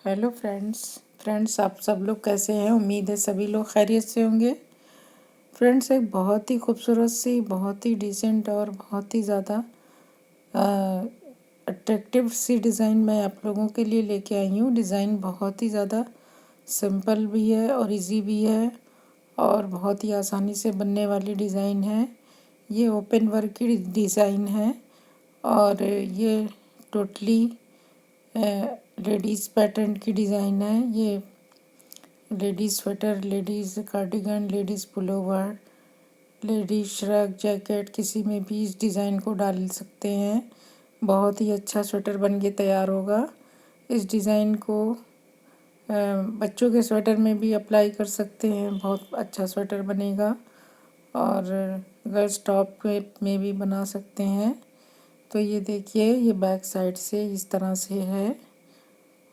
Hello friends आप सब लोग कैसे हैं। उम्मीद है सभी लोग खैरियत से होंगे। फ्रेंड्स, एक बहुत ही खूबसूरत सी, बहुत ही डिसेंट और बहुत ही ज़्यादा अट्रैक्टिव सी डिज़ाइन मैं आप लोगों के लिए लेके आई हूँ। डिज़ाइन बहुत ही ज़्यादा सिंपल भी है और इजी भी है और बहुत ही आसानी से बनने वाली डिज़ाइन है। ये ओपन वर्क की डिज़ाइन है और ये टोटली लेडीज़ पैटर्न की डिज़ाइन है। ये ladies sweater, ladies cardigan, ladies pullover, ladies shrug, jacket, किसी में भी इस डिज़ाइन को डाल सकते हैं। बहुत ही अच्छा स्वेटर बन के तैयार होगा। इस डिज़ाइन को बच्चों के स्वेटर में भी अप्लाई कर सकते हैं, बहुत अच्छा स्वेटर बनेगा। और गर्ल्स टॉप में भी बना सकते हैं। तो ये देखिए, ये बैक साइड से इस तरह से है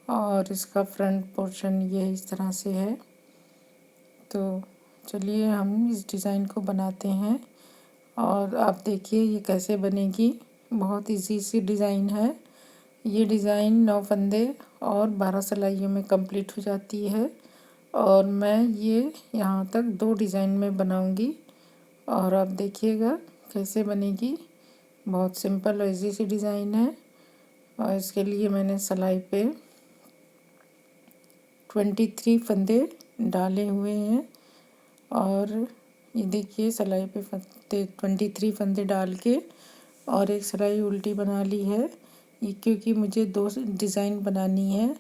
और इसका फ्रंट पोर्शन ये इस तरह से है। तो चलिए हम इस डिज़ाइन को बनाते हैं और आप देखिए ये कैसे बनेगी। बहुत इजी सी डिज़ाइन है। ये डिज़ाइन 9 फंदे और 12 सिलाइयों में कंप्लीट हो जाती है और मैं ये यहाँ तक 2 डिज़ाइन में बनाऊंगी और आप देखिएगा कैसे बनेगी। बहुत सिंपल और इजी सी डिज़ाइन है और इसके लिए मैंने सिलाई पे 23 फंदे डाले हुए हैं और ये देखिए सिलाई पे 23 फंदे डाल के और एक सिलाई उल्टी बना ली है। ये क्योंकि मुझे 2 डिज़ाइन बनानी है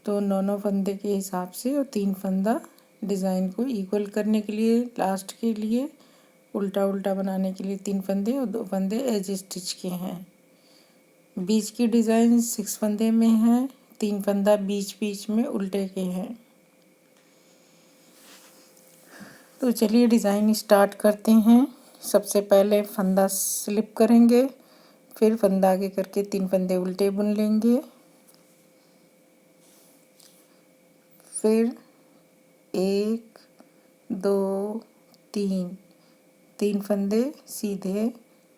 तो 9 फंदे के हिसाब से और 3 फंदा डिज़ाइन को इक्वल करने के लिए, लास्ट के लिए उल्टा उल्टा बनाने के लिए 3 फंदे और 2 फंदे एज स्टिच के हैं। बीच की डिज़ाइन 6 फंदे में है, 3 फंदा बीच बीच में उल्टे के हैं। तो चलिए डिज़ाइन स्टार्ट करते हैं। सबसे पहले फंदा स्लिप करेंगे, फिर फंदा आगे करके 3 फंदे उल्टे बुन लेंगे, फिर 1 2 3 फंदे सीधे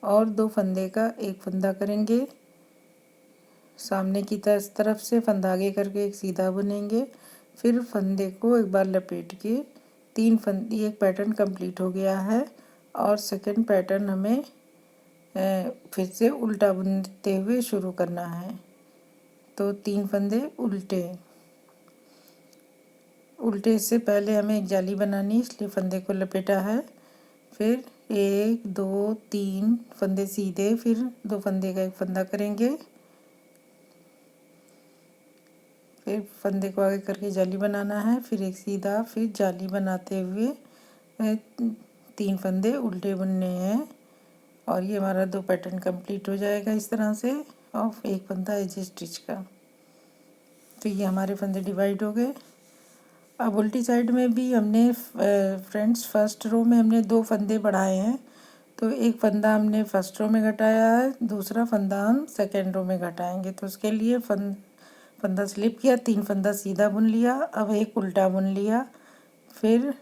और 2 फंदे का एक फंदा करेंगे। सामने की तरफ से फंदा आगे करके एक सीधा बुनेंगे, फिर फंदे को एक बार लपेट के 3 फंदे, एक पैटर्न कंप्लीट हो गया है और सेकंड पैटर्न हमें फिर से उल्टा बुनते हुए शुरू करना है। तो 3 फंदे उल्टे से पहले हमें एक जाली बनानी, इसलिए फंदे को लपेटा है। फिर 1 2 3 फंदे सीधे, फिर 2 फंदे का एक फंदा करेंगे, फिर फंदे को आगे करके जाली बनाना है, फिर एक सीधा, फिर जाली बनाते हुए 3 फंदे उल्टे बुनने हैं और ये हमारा 2 पैटर्न कंप्लीट हो जाएगा इस तरह से और एक फंदा एज स्टिच का। तो ये हमारे फंदे डिवाइड हो गए। अब उल्टी साइड में भी हमने फ्रेंड्स फर्स्ट रो में हमने 2 फंदे बढ़ाए हैं, तो एक फंदा हमने फर्स्ट रो में घटाया है, दूसरा फंदा हम सेकेंड रो में घटाएंगे। तो उसके लिए फंदा स्लिप किया, 3 फंदा सीधा बुन लिया, अब एक उल्टा बुन लिया, फिर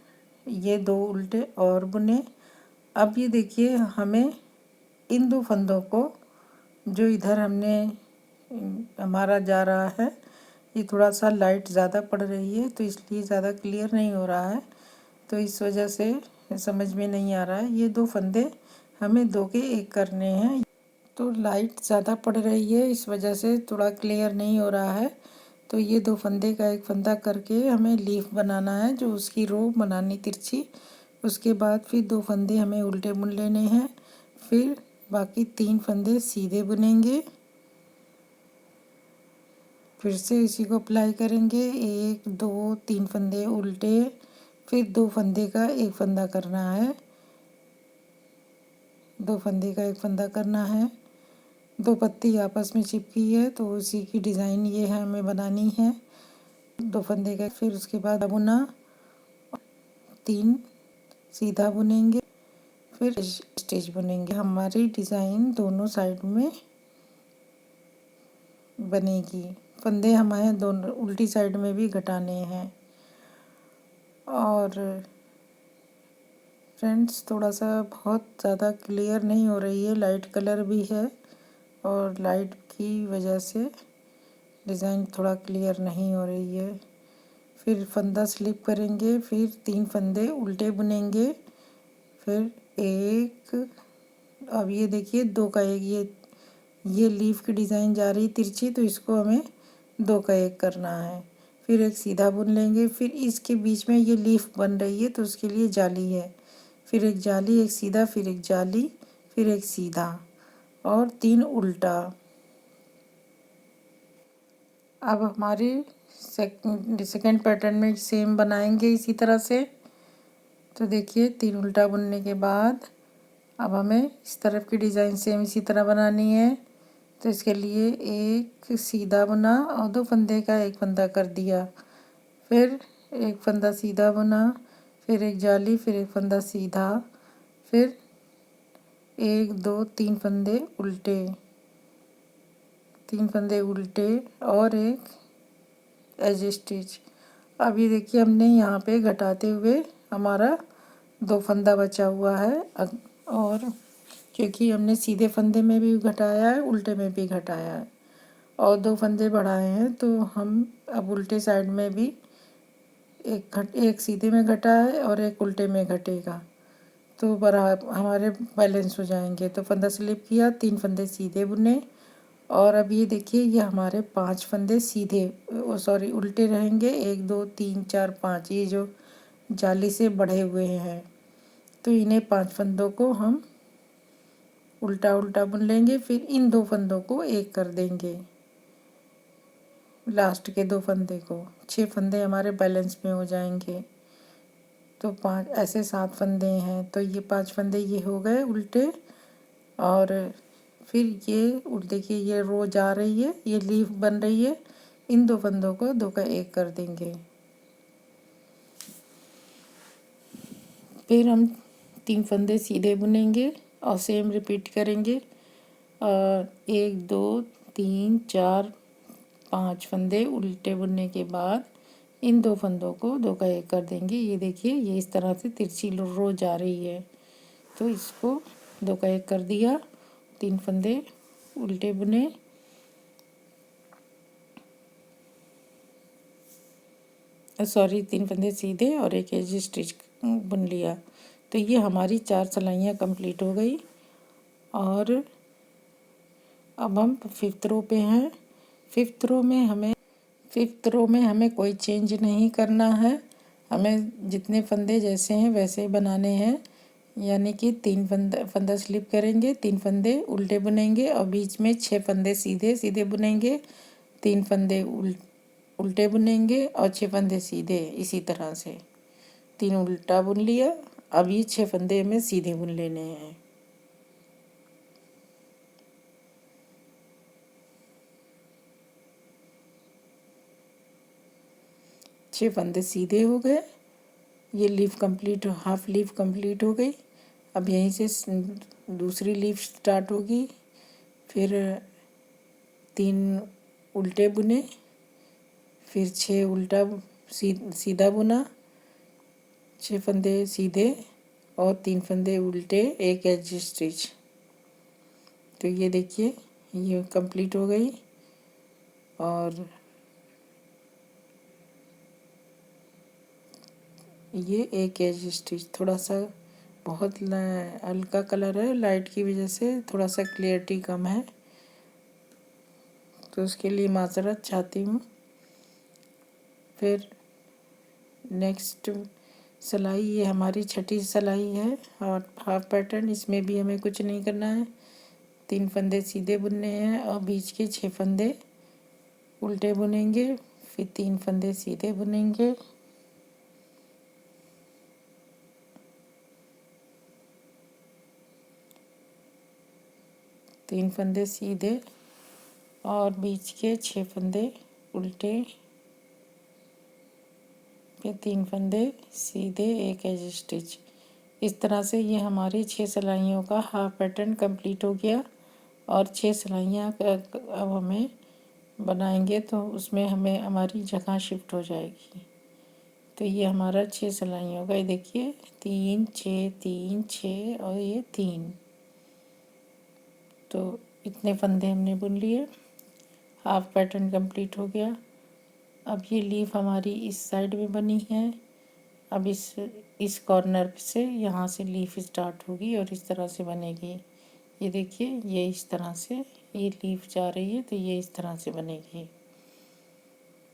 ये 2 उल्टे और बुने। अब ये देखिए हमें इन 2 फंदों को जो इधर हमने हमारा जा रहा है, ये थोड़ा सा लाइट ज़्यादा पड़ रही है तो इसलिए ज़्यादा क्लियर नहीं हो रहा है, तो इस वजह से समझ में नहीं आ रहा है। ये 2 फंदे हमें 2 के एक करने हैं, तो लाइट ज़्यादा पड़ रही है इस वजह से थोड़ा क्लियर नहीं हो रहा है। तो ये 2 फंदे का एक फंदा करके हमें लीफ बनाना है, जो उसकी रो बनानी तिरछी। उसके बाद फिर 2 फंदे हमें उल्टे बुन लेने हैं, फिर बाकी 3 फंदे सीधे बुनेंगे, फिर से इसी को अप्लाई करेंगे। 1 2 3 फंदे उल्टे, फिर 2 फंदे का एक फंदा करना है, 2 फंदे का एक फंदा करना है। 2 पत्ती आपस में चिपकी है तो उसी की डिज़ाइन ये है हमें बनानी है। 2 फंदे का, फिर उसके बाद बुना, 3 सीधा बुनेंगे, फिर स्टिच बुनेंगे। हमारी डिज़ाइन दोनों साइड में बनेगी। फंदे हमारे दोनों उल्टी साइड में भी घटाने हैं। और फ्रेंड्स थोड़ा सा बहुत ज़्यादा क्लियर नहीं हो रही है, लाइट कलर भी है और लाइट की वजह से डिज़ाइन थोड़ा क्लियर नहीं हो रही है। फिर फंदा स्लिप करेंगे, फिर 3 फंदे उल्टे बुनेंगे, फिर एक, अब ये देखिए 2 का 1, ये लीफ की डिज़ाइन जा रही तिरछी, तो इसको हमें 2 का 1 करना है। फिर एक सीधा बुन लेंगे, फिर इसके बीच में ये लीफ बन रही है तो उसके लिए जाली है, फिर एक जाली, एक सीधा, फिर एक जाली, फिर एक सीधा और 3 उल्टा। अब हमारी सेकंड पैटर्न में सेम बनाएंगे इसी तरह से। तो देखिए 3 उल्टा बुनने के बाद अब हमें इस तरफ की डिज़ाइन सेम इसी तरह बनानी है। तो इसके लिए एक सीधा बुना और 2 फंदे का 1 फंदा कर दिया, फिर एक फंदा सीधा बुना, फिर एक जाली, फिर एक फंदा सीधा, फिर 1 2 3 फंदे उल्टे, 3 फंदे उल्टे और एक एज स्टिच। अब ये देखिए हमने यहाँ पे घटाते हुए हमारा 2 फंदा बचा हुआ है, और क्योंकि हमने सीधे फंदे में भी घटाया है, उल्टे में भी घटाया है और 2 फंदे बढ़ाए हैं, तो हम अब उल्टे साइड में भी एक सीधे में घटा है और एक उल्टे में घटेगा, तो बराबर हमारे बैलेंस हो जाएंगे। तो फंदा स्लिप किया, 3 फंदे सीधे बुने और अब ये देखिए ये हमारे 5 फंदे सीधे सॉरी उल्टे रहेंगे, 1 2 3 4 5, ये जो जाली से बढ़े हुए हैं, तो इन्हें 5 फंदों को हम उल्टा उल्टा बुन लेंगे, फिर इन 2 फंदों को एक कर देंगे, लास्ट के 2 फंदे को, 6 फंदे हमारे बैलेंस में हो जाएंगे। तो 5 ऐसे 7 फंदे हैं, तो ये 5 फंदे ये हो गए उल्टे, और फिर ये देखिए ये रो जा रही है, ये लीफ बन रही है, इन 2 फंदों को 2 का 1 कर देंगे। फिर हम 3 फंदे सीधे बुनेंगे और सेम रिपीट करेंगे, और 1 2 3 4 5 फंदे उल्टे बुनने के बाद इन 2 फंदों को 2 का 1 कर देंगे। ये देखिए ये इस तरह से तिरछी रो जा रही है, तो इसको 2 का 1 कर दिया, 3 फंदे उल्टे बुने, सॉरी 3 फंदे सीधे और एक एज स्टिच बुन लिया। तो ये हमारी 4 सिलाइयाँ कंप्लीट हो गई। और अब हम 5th रो पे हैं। 5th रो में हमें कोई चेंज नहीं करना है, हमें जितने फंदे जैसे हैं वैसे ही बनाने हैं, यानी कि 3 फंदा स्लिप करेंगे, 3 फंदे उल्टे बुनेंगे और बीच में 6 फंदे सीधे सीधे बुनेंगे, 3 फंदे उल्टे बुनेंगे और 6 फंदे सीधे, इसी तरह से 3 उल्टा बुन लिया। अब ये 6 फंदे हमें सीधे बुन लेने हैं। छः फंदे सीधे हो गए, ये leaf complete, half leaf complete हो गई। अब यहीं से दूसरी लीफ स्टार्ट होगी, फिर 3 उल्टे बुने, फिर 6 उल्टा सीधा बुना, 6 फंदे सीधे और 3 फंदे उल्टे, एक एज स्टिच। तो ये देखिए ये कंप्लीट हो गई। और ये एक एज स्टिच, थोड़ा सा बहुत हल्का कलर है, लाइट की वजह से थोड़ा सा क्लियरिटी कम है, तो उसके लिए माजरत चाहती हूँ। फिर नेक्स्ट सिलाई, ये हमारी छठी सिलाई है और हाफ पैटर्न, इसमें भी हमें कुछ नहीं करना है, 3 फंदे सीधे बुनने हैं और बीच के 6 फंदे उल्टे बुनेंगे, फिर 3 फंदे सीधे बुनेंगे, तीन फंदे सीधे और बीच के 6 फंदे उल्टे, फिर 3 फंदे सीधे, एक एज स्टिच। इस तरह से ये हमारी 6 सिलाइयों का हाफ पैटर्न कंप्लीट हो गया। और 6 सिलाइयाँ अब हमें बनाएंगे तो उसमें हमें हमारी जगह शिफ्ट हो जाएगी। तो ये हमारा 6 सिलाइयों का, ये देखिए 3 6 3 6 और ये 3, तो इतने फंदे हमने बुन लिए। हाफ पैटर्न कंप्लीट हो गया। अब ये लीफ हमारी इस साइड में बनी है। अब इस कॉर्नर से यहाँ से लीफ स्टार्ट होगी और इस तरह से बनेगी। ये देखिए, ये इस तरह से ये लीफ जा रही है, तो ये इस तरह से बनेगी।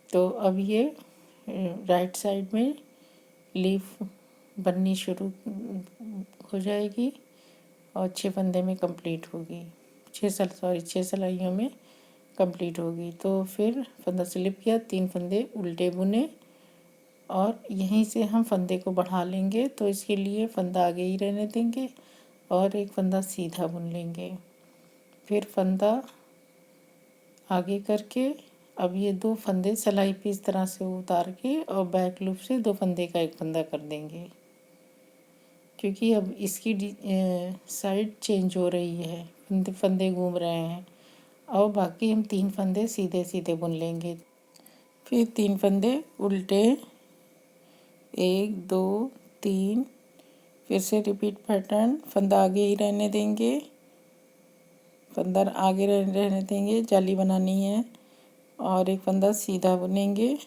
तो अब ये राइट साइड में लीफ बननी शुरू हो जाएगी और 6 फंदे में कंप्लीट होगी। 6 सिलाइयों में कंप्लीट होगी। तो फिर फंदा स्लिप किया, 3 फंदे उल्टे बुने और यहीं से हम फंदे को बढ़ा लेंगे। तो इसके लिए फंदा आगे ही रहने देंगे और एक फंदा सीधा बुन लेंगे। फिर फंदा आगे करके अब ये 2 फंदे सिलाई पे इस तरह से उतार के और बैक लूप से 2 फंदे का एक फंदा कर देंगे, क्योंकि अब इसकी साइड चेंज हो रही है, फंदे घूम रहे हैं। और बाकी हम 3 फंदे सीधे सीधे बुन लेंगे। फिर 3 फंदे उल्टे, 1 2 3। फिर से रिपीट पैटर्न, फंदा आगे ही रहने देंगे, फंदा आगे रहने देंगे, जाली बनानी है और एक फंदा सीधा बुनेंगे,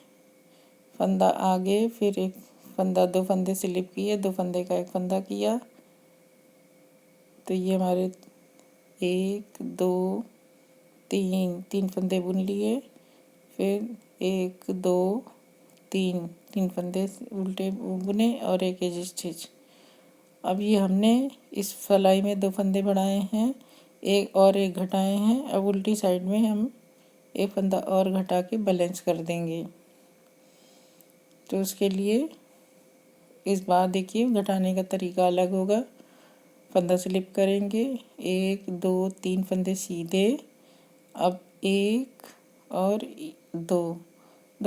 फंदा आगे, फिर एक फंदा, 2 फंदे स्लिप किए, 2 फंदे का एक फंदा किया। तो ये हमारे 1 2 3 फंदे बुन लिए। फिर 1 2 3 फंदे उल्टे बुने और एक एज स्टिच। अब ये हमने इस सिलाई में 2 फंदे बढ़ाए हैं, एक और एक घटाए हैं। अब उल्टी साइड में हम एक फंदा और घटा के बैलेंस कर देंगे। तो उसके लिए इस बार देखिए घटाने का तरीका अलग होगा। फंदा स्लिप करेंगे, 1 2 3 फंदे सीधे। अब 1 और 2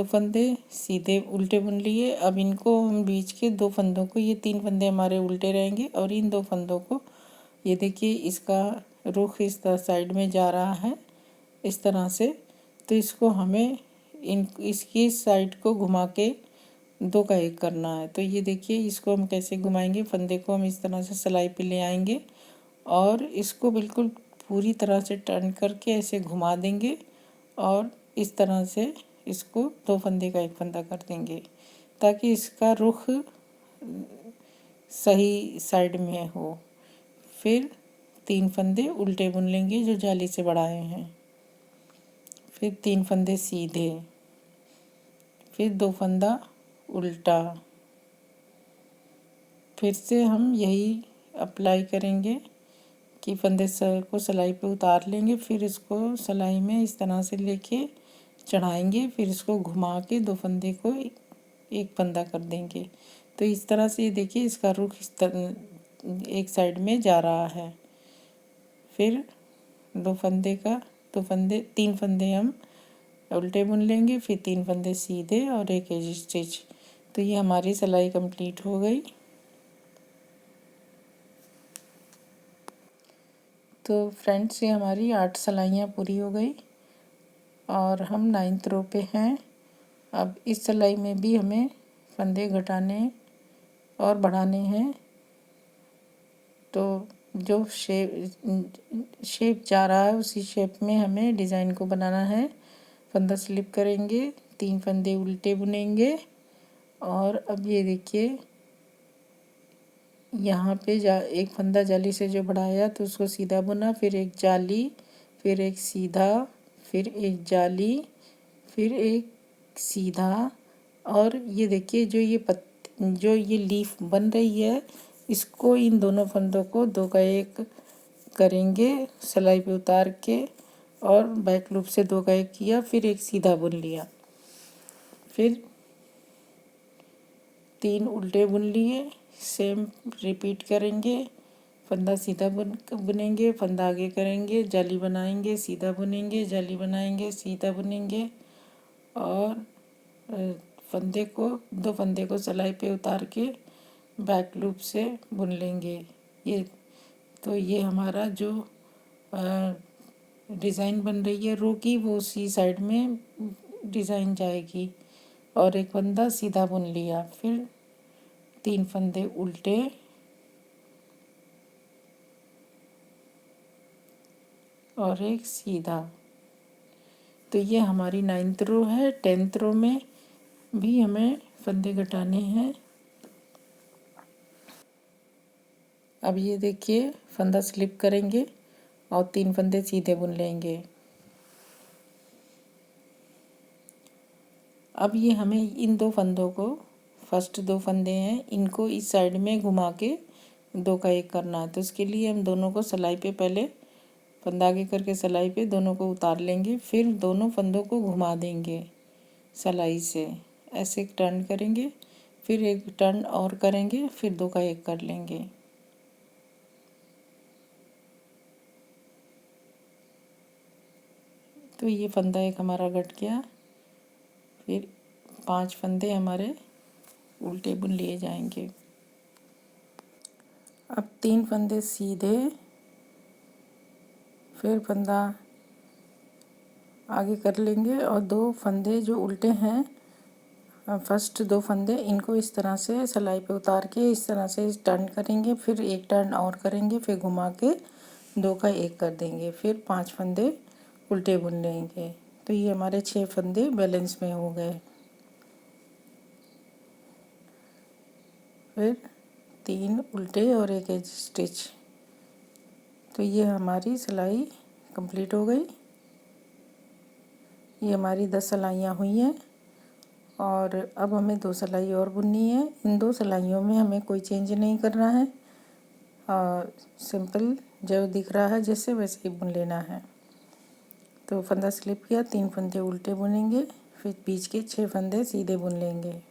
फंदे सीधे उल्टे बुन लिए। अब इनको हम बीच के 2 फंदों को, ये 3 फंदे हमारे उल्टे रहेंगे और इन 2 फंदों को, ये देखिए इसका रुख इस तरह साइड में जा रहा है इस तरह से। तो इसको हमें इसकी साइड को घुमा के 2 का 1 करना है। तो ये देखिए इसको हम कैसे घुमाएंगे, फंदे को हम इस तरह से सिलाई पे ले आएंगे और इसको बिल्कुल पूरी तरह से टर्न करके ऐसे घुमा देंगे और इस तरह से इसको 2 फंदे का 1 फंदा कर देंगे, ताकि इसका रुख सही साइड में हो। फिर 3 फंदे उल्टे बुन लेंगे जो जाली से बढ़ाए हैं। फिर 3 फंदे सीधे, फिर 2 फंदा उल्टा। फिर से हम यही अप्लाई करेंगे कि फंदे को सिलाई पे उतार लेंगे, फिर इसको सिलाई में इस तरह से लेके चढ़ाएंगे, फिर इसको घुमा के 2 फंदे को एक फंदा कर देंगे। तो इस तरह से देखिए इसका रुख इस तरह एक साइड में जा रहा है। फिर 3 फंदे हम उल्टे बुन लेंगे, फिर 3 फंदे सीधे और एक एज स्टिच। तो ये हमारी सिलाई कंप्लीट हो गई। तो फ्रेंड्स, ये हमारी 8 सिलाइयाँ पूरी हो गई और हम 9th रो पे हैं। अब इस सिलाई में भी हमें फंदे घटाने और बढ़ाने हैं। तो जो शेप जा रहा है उसी शेप में हमें डिज़ाइन को बनाना है। फंदा स्लिप करेंगे, 3 फंदे उल्टे बुनेंगे और अब ये देखिए यहाँ पे एक फंदा जाली से जो बढ़ाया तो उसको सीधा बुना, फिर एक जाली, फिर एक सीधा, फिर एक जाली, फिर एक सीधा। और ये देखिए जो ये लीफ बन रही है, इसको इन दोनों फंदों को 2 का 1 करेंगे सिलाई पे उतार के और बैक लूप से 2 का 1 किया, फिर एक सीधा बुन लिया, फिर 3 उल्टे बुन लिए। सेम रिपीट करेंगे, फंदा सीधा बुनेंगे, फंदा आगे करेंगे, जाली बनाएंगे, सीधा बुनेंगे, जाली बनाएंगे, सीधा बुनेंगे और फंदे को 2 फंदे को सिलाई पे उतार के बैक लूप से बुन लेंगे। ये हमारा जो डिज़ाइन बन रही है रो की, वो उसी साइड में डिज़ाइन जाएगी। और एक फंदा सीधा बुन लिया, फिर 3 फंदे उल्टे और एक सीधा। तो ये हमारी 9th रो है। 10th रो में भी हमें फंदे घटाने हैं। अब ये देखिए फंदा स्लिप करेंगे और 3 फंदे सीधे बुन लेंगे। अब ये हमें इन 2 फंदों को, फर्स्ट 2 फंदे हैं, इनको इस साइड में घुमा के 2 का 1 करना है। तो इसके लिए हम दोनों को सिलाई पे पहले फंदा आगे करके सिलाई पे दोनों को उतार लेंगे, फिर दोनों फंदों को घुमा देंगे सिलाई से, ऐसे टर्न करेंगे, फिर एक टर्न और करेंगे, फिर 2 का 1 कर लेंगे। तो ये फंदा एक हमारा कट गया। फिर 5 फंदे हमारे उल्टे बुन लिए जाएंगे। अब 3 फंदे सीधे, फिर फंदा आगे कर लेंगे और 2 फंदे जो उल्टे हैं, फर्स्ट 2 फंदे, इनको इस तरह से सिलाई पे उतार के इस तरह से टर्न करेंगे, फिर एक टर्न और करेंगे, फिर घुमा के 2 का 1 कर देंगे, फिर 5 फंदे उल्टे बुन लेंगे। तो ये हमारे 6 फंदे बैलेंस में हो गए। फिर 3 उल्टे और 1 एज स्टिच। तो ये हमारी सिलाई कंप्लीट हो गई। ये हमारी 10 सिलाइयाँ हुई हैं और अब हमें 2 सिलाई और बुननी है। इन 2 सिलाइयों में हमें कोई चेंज नहीं करना है, सिंपल जो दिख रहा है जैसे वैसे ही बुन लेना है। तो फंदा स्लिप किया, 3 फंदे उल्टे बुनेंगे, फिर बीच के 6 फंदे सीधे बुन लेंगे।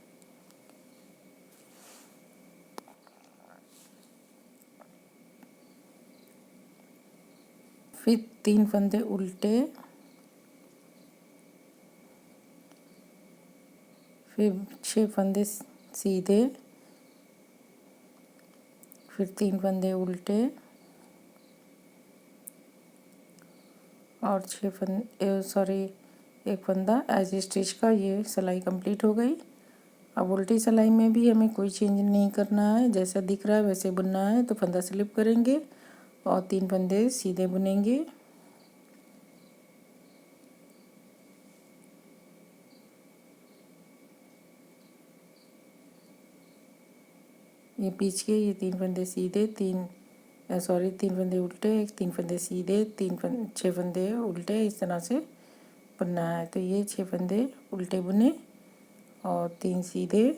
फिर 3 फंदे उल्टे, फिर 6 फंदे सीधे, फिर 3 फंदे उल्टे और 6 फंदे एक फंदा एज स्टिच का। ये सिलाई कंप्लीट हो गई। अब उल्टी सिलाई में भी हमें कोई चेंज नहीं करना है, जैसा दिख रहा है वैसे बुनना है। तो फंदा स्लिप करेंगे और 3 फंदे सीधे बुनेंगे। ये बीच के ये 3 फंदे सीधे, 3 फंदे उल्टे, 3 फंदे सीधे, 6 फंदे उल्टे, इस तरह से बुनना है। तो ये 6 फंदे उल्टे बुने और 3 सीधे,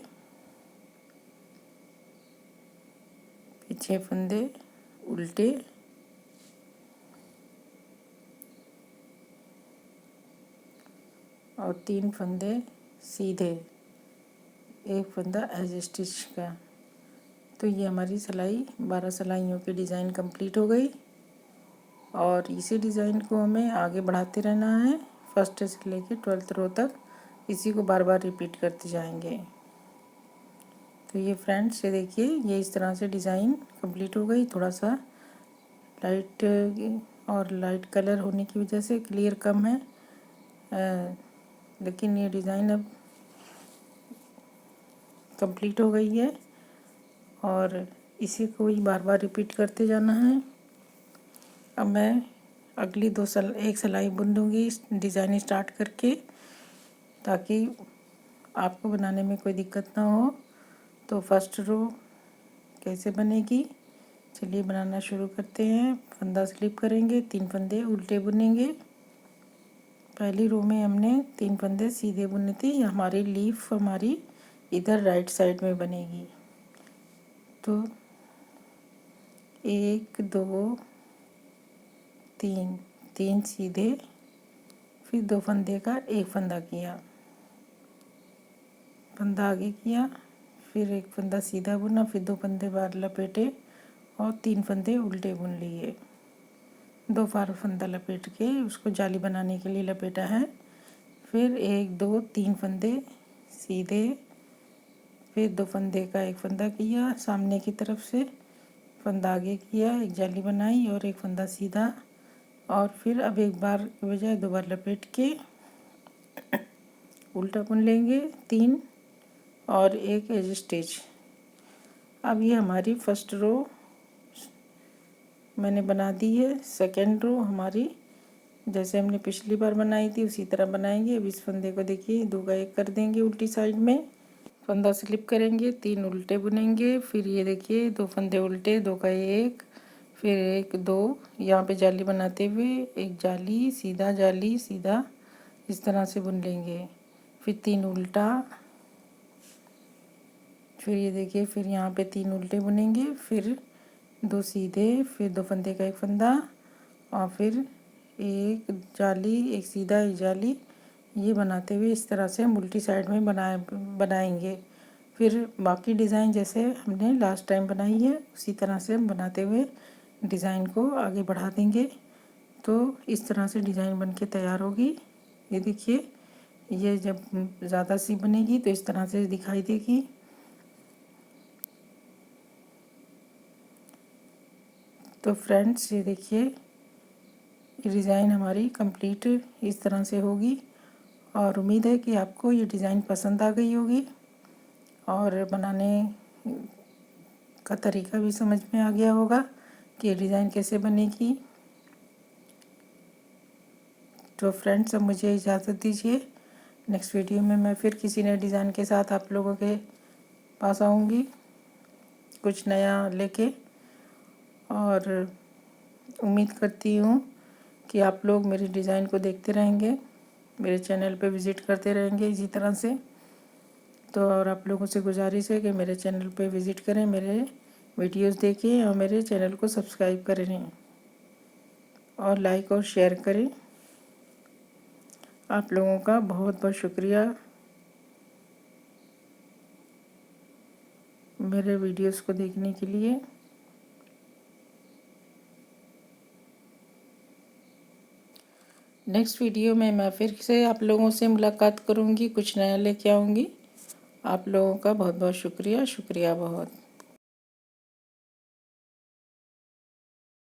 फिर 6 फंदे उल्टे और 3 फंदे सीधे, एक फंदा एज स्टिच का। तो ये हमारी सिलाई 12 सिलाइयों की डिज़ाइन कंप्लीट हो गई और इसी डिज़ाइन को हमें आगे बढ़ाते रहना है, फर्स्ट से लेके 12th रो तक। इसी को बार बार रिपीट करते जाएंगे। तो ये फ्रेंड्स, ये देखिए, ये इस तरह से डिज़ाइन कंप्लीट हो गई। थोड़ा सा लाइट कलर होने की वजह से क्लियर कम है, लेकिन ये डिज़ाइन अब कंप्लीट हो गई है और इसी को ही बार बार रिपीट करते जाना है। अब मैं अगली एक सिलाई बुन दूँगी डिज़ाइन स्टार्ट करके, ताकि आपको बनाने में कोई दिक्कत ना हो। तो फर्स्ट रो कैसे बनेगी, चलिए बनाना शुरू करते हैं। फंदा स्लिप करेंगे, 3 फंदे उल्टे बुनेंगे। पहली रो में हमने 3 फंदे सीधे बुने थे। हमारी लीफ हमारी इधर राइट साइड में बनेगी। तो 1 2 3 सीधे, फिर 2 फंदे का 1 फंदा किया, फंदा आगे किया, फिर 1 फंदा सीधा बुना, फिर 2 फंदे बाहर लपेटे और 3 फंदे उल्टे बुन लिए। 2 बार फंदा लपेट के उसको जाली बनाने के लिए लपेटा है। फिर 1 2 3 फंदे सीधे, फिर 2 फंदे का 1 फंदा किया सामने की तरफ से, फंदा आगे किया, एक जाली बनाई और 1 फंदा सीधा, और फिर अब एक बार के बजाय 2 बार लपेट के उल्टा बुन लेंगे 3 और 1 एज स्टिच। अब ये हमारी फर्स्ट रो मैंने बना दी है। सेकेंड रो हमारी जैसे हमने पिछली बार बनाई थी उसी तरह बनाएंगे। अब इस फंदे को देखिए 2 का 1 कर देंगे उल्टी साइड में, फंदा स्लिप करेंगे, 3 उल्टे बुनेंगे, फिर ये देखिए 2 फंदे उल्टे, 2 का 1, फिर 1 2, यहाँ पे जाली बनाते हुए एक जाली सीधा, जाली सीधा, इस तरह से बुन लेंगे। फिर 3 उल्टा, फिर ये देखिए फिर यहाँ पे 3 उल्टे बुनेंगे, फिर 2 सीधे, फिर 2 फंदे का 1 फंदा, और फिर एक जाली, एक सीधा, एक जाली, ये बनाते हुए इस तरह से हम उल्टी साइड में बनाएंगे। फिर बाकी डिज़ाइन जैसे हमने लास्ट टाइम बनाई है उसी तरह से हम बनाते हुए डिज़ाइन को आगे बढ़ा देंगे। तो इस तरह से डिज़ाइन बन के तैयार होगी। ये देखिए, ये जब ज़्यादा सी बनेगी तो इस तरह से दिखाई देगी। तो फ्रेंड्स ये देखिए, ये डिज़ाइन हमारी कंप्लीट इस तरह से होगी, और उम्मीद है कि आपको ये डिज़ाइन पसंद आ गई होगी और बनाने का तरीका भी समझ में आ गया होगा कि ये डिज़ाइन कैसे बनेगी। तो फ्रेंड्स अब मुझे इजाज़त दीजिए, नेक्स्ट वीडियो में मैं फिर किसी नए डिज़ाइन के साथ आप लोगों के पास आऊँगी, कुछ नया लेके। और उम्मीद करती हूँ कि आप लोग मेरे डिज़ाइन को देखते रहेंगे, मेरे चैनल पे विज़िट करते रहेंगे इसी तरह से। तो और आप लोगों से गुजारिश है कि मेरे चैनल पे विज़िट करें, मेरे वीडियोस देखें और मेरे चैनल को सब्सक्राइब करें और लाइक और शेयर करें। आप लोगों का बहुत बहुत शुक्रिया मेरे वीडियोस को देखने के लिए। नेक्स्ट वीडियो में मैं फिर से आप लोगों से मुलाकात करूंगी, कुछ नया लेके आऊंगी। आप लोगों का बहुत बहुत शुक्रिया, शुक्रिया बहुत।